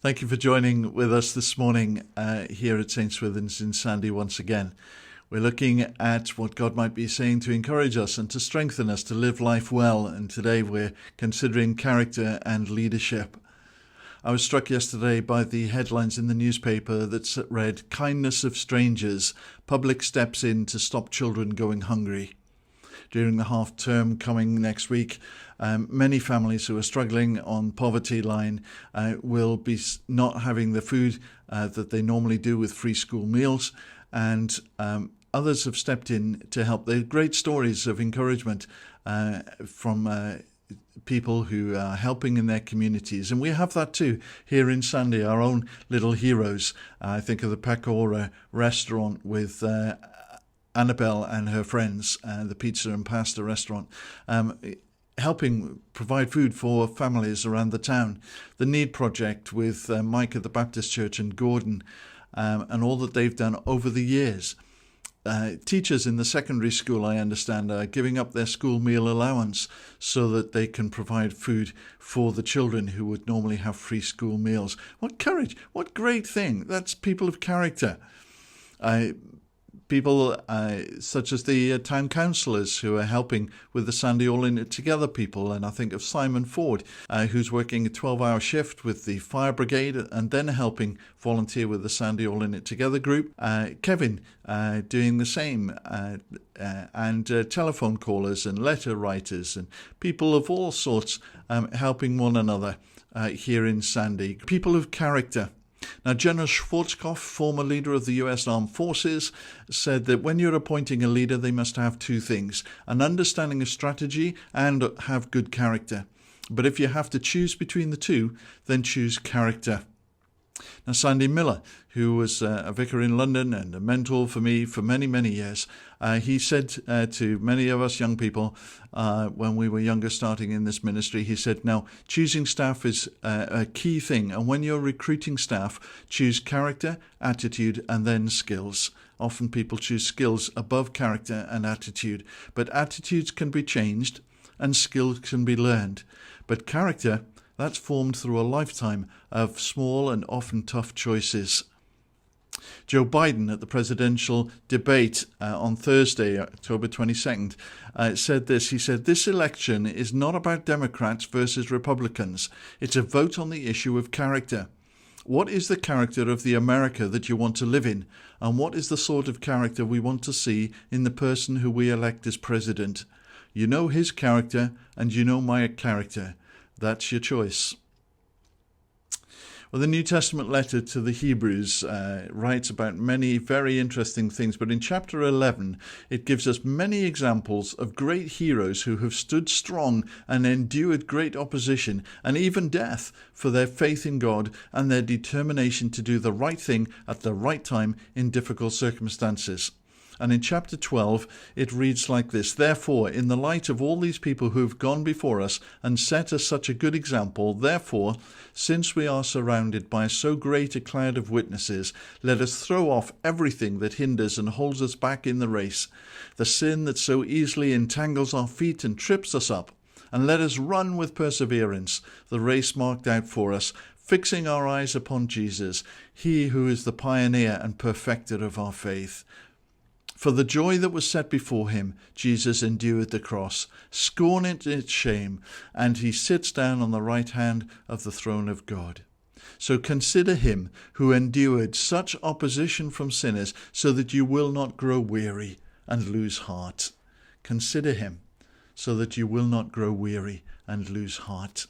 Thank you for joining with us this morning here at St. Swithin's in Sandy once again. We're looking at what God might be saying to encourage us and to strengthen us to live life well. And today we're considering character and leadership. I was struck yesterday by the headlines in the newspaper that read, "Kindness of strangers, public steps in to stop children going hungry." During the half term coming next week, many families who are struggling on poverty line will be not having the food that they normally do with free school meals, and others have stepped in to help. There are great stories of encouragement from people who are helping in their communities, and we have that too here in Sandy, our own little heroes. I think of the Pecora restaurant with Annabelle and her friends, the pizza and pasta restaurant, helping provide food for families around the town. The Need Project with Mike at the Baptist Church and Gordon, and all that they've done over the years. Teachers in the secondary school, I understand, are giving up their school meal allowance so that they can provide food for the children who would normally have free school meals. What courage! What great thing! That's people of character. People such as the town councillors who are helping with the Sandy All In It Together people. And I think of Simon Ford, who's working a 12-hour shift with the fire brigade and then helping volunteer with the Sandy All In It Together group. Kevin doing the same, and telephone callers and letter writers and people of all sorts helping one another here in Sandy. People of character. Now, General Schwarzkopf, former leader of the U.S. Armed Forces, said that when you're appointing a leader, they must have two things: an understanding of strategy and have good character. But if you have to choose between the two, then choose character. Now, Sandy Miller, who was a vicar in London and a mentor for me for many, many years, he said to many of us young people when we were younger starting in this ministry, he said, now, choosing staff is a key thing. And when you're recruiting staff, choose character, attitude, and then skills. Often people choose skills above character and attitude. But attitudes can be changed and skills can be learned. But character, that's formed through a lifetime of small and often tough choices. Joe Biden at the presidential debate on Thursday, October 22nd, said this. He said, "This election is not about Democrats versus Republicans. It's a vote on the issue of character. What is the character of the America that you want to live in? And what is the sort of character we want to see in the person who we elect as president? You know his character and you know my character. That's your choice." Well, the New Testament letter to the Hebrews writes about many very interesting things, but in chapter 11, it gives us many examples of great heroes who have stood strong and endured great opposition and even death for their faith in God and their determination to do the right thing at the right time in difficult circumstances. And in chapter 12, it reads like this: "Therefore, in the light of all these people who have gone before us and set us such a good example, therefore, since we are surrounded by so great a cloud of witnesses, let us throw off everything that hinders and holds us back in the race, the sin that so easily entangles our feet and trips us up, and let us run with perseverance the race marked out for us, fixing our eyes upon Jesus, he who is the pioneer and perfecter of our faith. For the joy that was set before him, Jesus endured the cross, scorning its shame, and he sits down on the right hand of the throne of God. So consider him who endured such opposition from sinners, so that you will not grow weary and lose heart." Consider him, so that you will not grow weary and lose heart.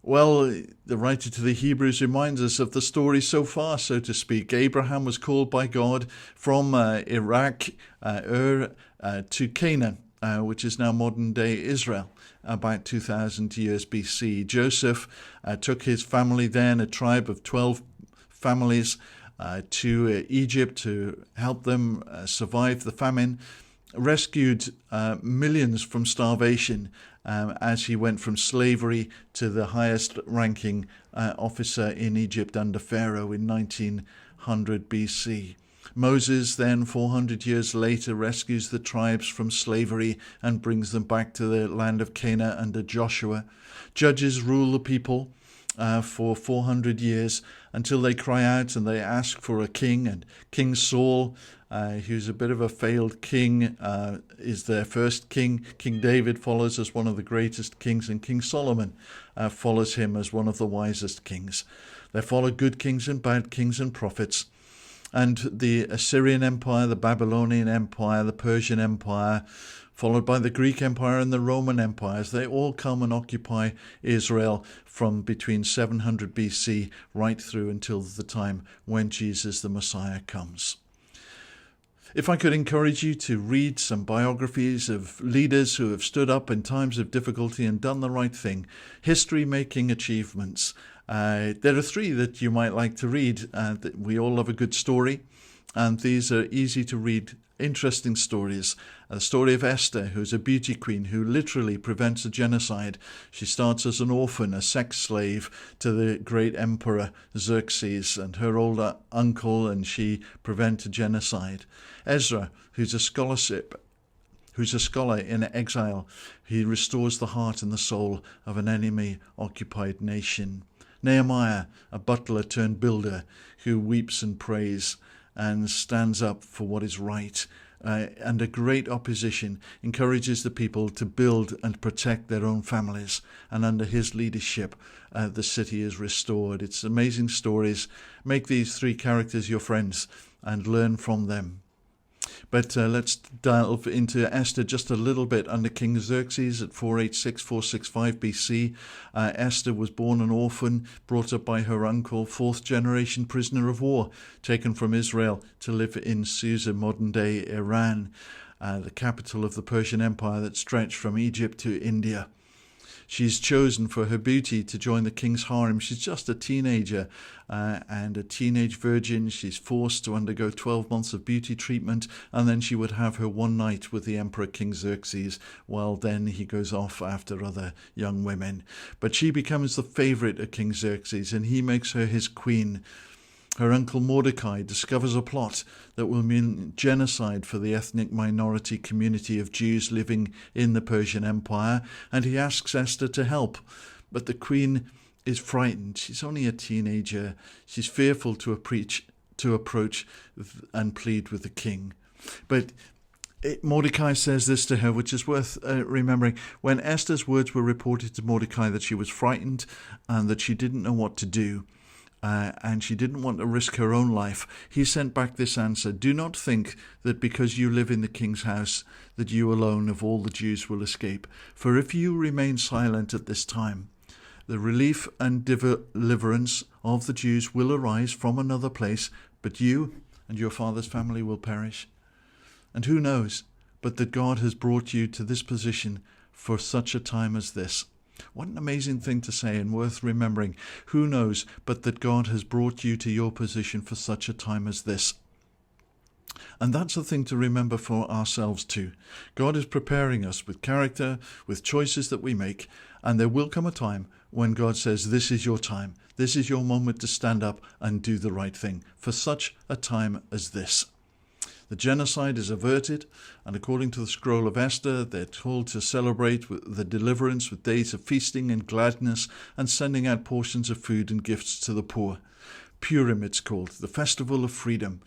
Well, the writer to the Hebrews reminds us of the story so far, so to speak. Abraham was called by God from Iraq, to Canaan, which is now modern-day Israel, about 2,000 years BC. Joseph took his family then, a tribe of 12 families, to Egypt to help them survive the famine, rescued millions from starvation, as he went from slavery to the highest ranking officer in Egypt under Pharaoh in 1900 BC. Moses then, 400 years later, rescues the tribes from slavery and brings them back to the land of Canaan under Joshua. Judges rule the people for 400 years until they cry out and they ask for a king. And King Saul, who's a bit of a failed king, is their first king. King David follows as one of the greatest kings, and King Solomon follows him as one of the wisest kings. They follow good kings and bad kings and prophets. And the Assyrian Empire, the Babylonian Empire, the Persian Empire, followed by the Greek Empire and the Roman empires, they all come and occupy Israel from between 700 BC right through until the time when Jesus the Messiah comes. If I could encourage you to read some biographies of leaders who have stood up in times of difficulty and done the right thing, history-making achievements, there are three that you might like to read. We all love a good story, and these are easy to read, interesting stories. The story of Esther, who's a beauty queen who literally prevents a genocide. She starts as an orphan, a sex slave to the great emperor Xerxes and her older uncle, and she prevents a genocide. Ezra, who's a scholar in exile. He restores the heart and the soul of an enemy-occupied nation. Nehemiah, a butler turned builder who weeps and prays and stands up for what is right. Under great opposition, encourages the people to build and protect their own families. And under his leadership, the city is restored. It's amazing stories. Make these three characters your friends and learn from them. But let's delve into Esther just a little bit. Under King Xerxes at 486-465 BC, Esther was born an orphan, brought up by her uncle, fourth generation prisoner of war, taken from Israel to live in Susa, modern-day Iran, the capital of the Persian Empire that stretched from Egypt to India. She's chosen for her beauty to join the king's harem. She's just a teenager and a teenage virgin. She's forced to undergo 12 months of beauty treatment, and then she would have her one night with the Emperor King Xerxes, while then he goes off after other young women. But she becomes the favorite of King Xerxes, and he makes her his queen. Her uncle Mordecai discovers a plot that will mean genocide for the ethnic minority community of Jews living in the Persian Empire, and he asks Esther to help. But the queen is frightened. She's only a teenager. She's fearful to approach and plead with the king. But Mordecai says this to her, which is worth remembering. When Esther's words were reported to Mordecai that she was frightened and that she didn't know what to do, and she didn't want to risk her own life, he sent back this answer: "Do not think that because you live in the king's house that you alone of all the Jews will escape. For if you remain silent at this time, the relief and deliverance of the Jews will arise from another place, but you and your father's family will perish. And who knows but that God has brought you to this position for such a time as this." What an amazing thing to say, and worth remembering. Who knows but that God has brought you to your position for such a time as this? And that's a thing to remember for ourselves too. God is preparing us with character, with choices that we make, and there will come a time when God says, this is your time. This is your moment to stand up and do the right thing for such a time as this. The genocide is averted, and according to the scroll of Esther, they're told to celebrate the deliverance with days of feasting and gladness and sending out portions of food and gifts to the poor. Purim, it's called, the festival of freedom,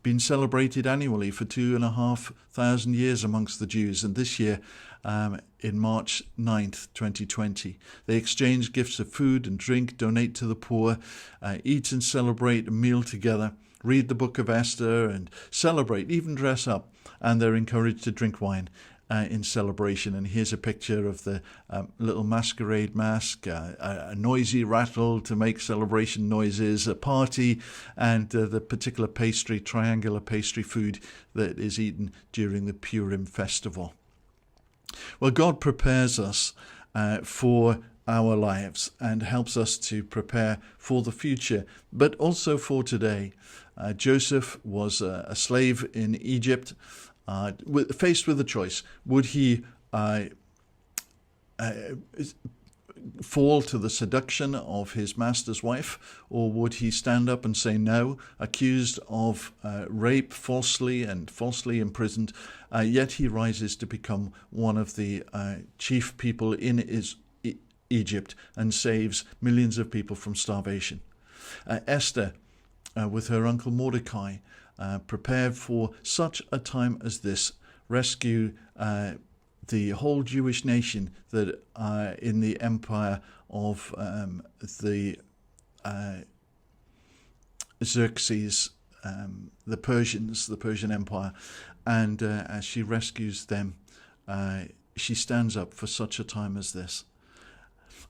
been celebrated annually for 2,500 years amongst the Jews, and this year in March 9th, 2020. They exchange gifts of food and drink, donate to the poor, eat and celebrate a meal together, read the book of Esther and celebrate, even dress up, and they're encouraged to drink wine in celebration. And here's a picture of the little masquerade mask, a noisy rattle to make celebration noises, a party, and the particular pastry, triangular pastry food that is eaten during the Purim festival. Well, God prepares us for our lives and helps us to prepare for the future, but also for today. Joseph was a slave in Egypt, faced with a choice. Would he fall to the seduction of his master's wife, or would he stand up and say no, accused of rape, falsely imprisoned, yet he rises to become one of the chief people in Egypt and saves millions of people from starvation. Esther, with her uncle Mordecai, prepared for such a time as this, rescue the whole Jewish nation that in the empire of the Xerxes, the Persians, the Persian Empire, and as she rescues them, she stands up for such a time as this.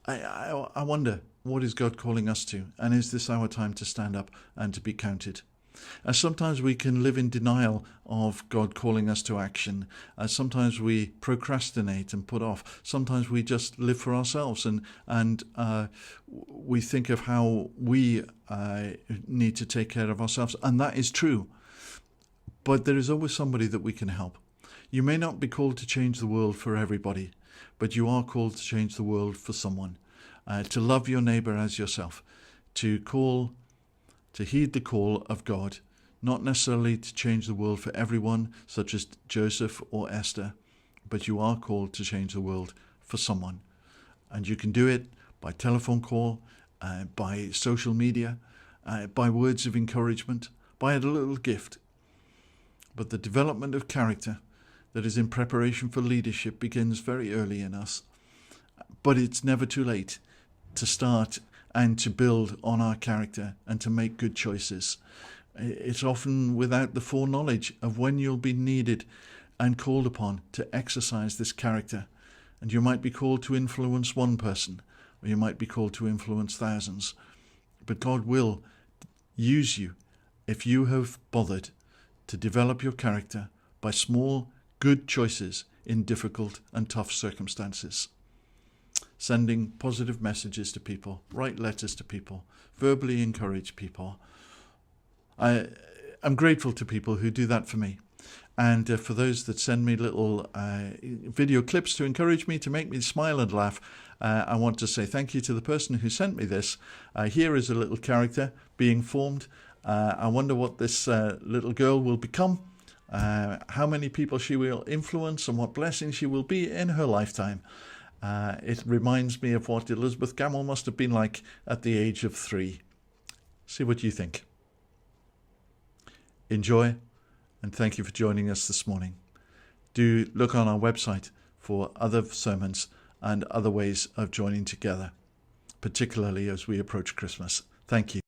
I wonder, what is God calling us to? And is this our time to stand up and to be counted? Sometimes we can live in denial of God calling us to action. Sometimes we procrastinate and put off. Sometimes we just live for ourselves and we think of how we need to take care of ourselves. And that is true. But there is always somebody that we can help. You may not be called to change the world for everybody, but you are called to change the world for someone. To love your neighbor as yourself. To heed the call of God, not necessarily to change the world for everyone, such as Joseph or Esther, but you are called to change the world for someone. And you can do it by telephone call, by social media, by words of encouragement, by a little gift. But the development of character that is in preparation for leadership begins very early in us. But it's never too late to start and to build on our character and to make good choices. It's often without the foreknowledge of when you'll be needed and called upon to exercise this character. And you might be called to influence one person, or you might be called to influence thousands. But God will use you if you have bothered to develop your character by small, good choices in difficult and tough circumstances. Sending positive messages to people, write letters to people, verbally encourage people. I'm grateful to people who do that for me. And for those that send me little video clips to encourage me, to make me smile and laugh, I want to say thank you to the person who sent me this. Here is a little character being formed. I wonder what this little girl will become, how many people she will influence, and what blessing she will be in her lifetime. It reminds me of what Elizabeth Gamble must have been like at the age of 3. See what you think. Enjoy, and thank you for joining us this morning. Do look on our website for other sermons and other ways of joining together, particularly as we approach Christmas. Thank you.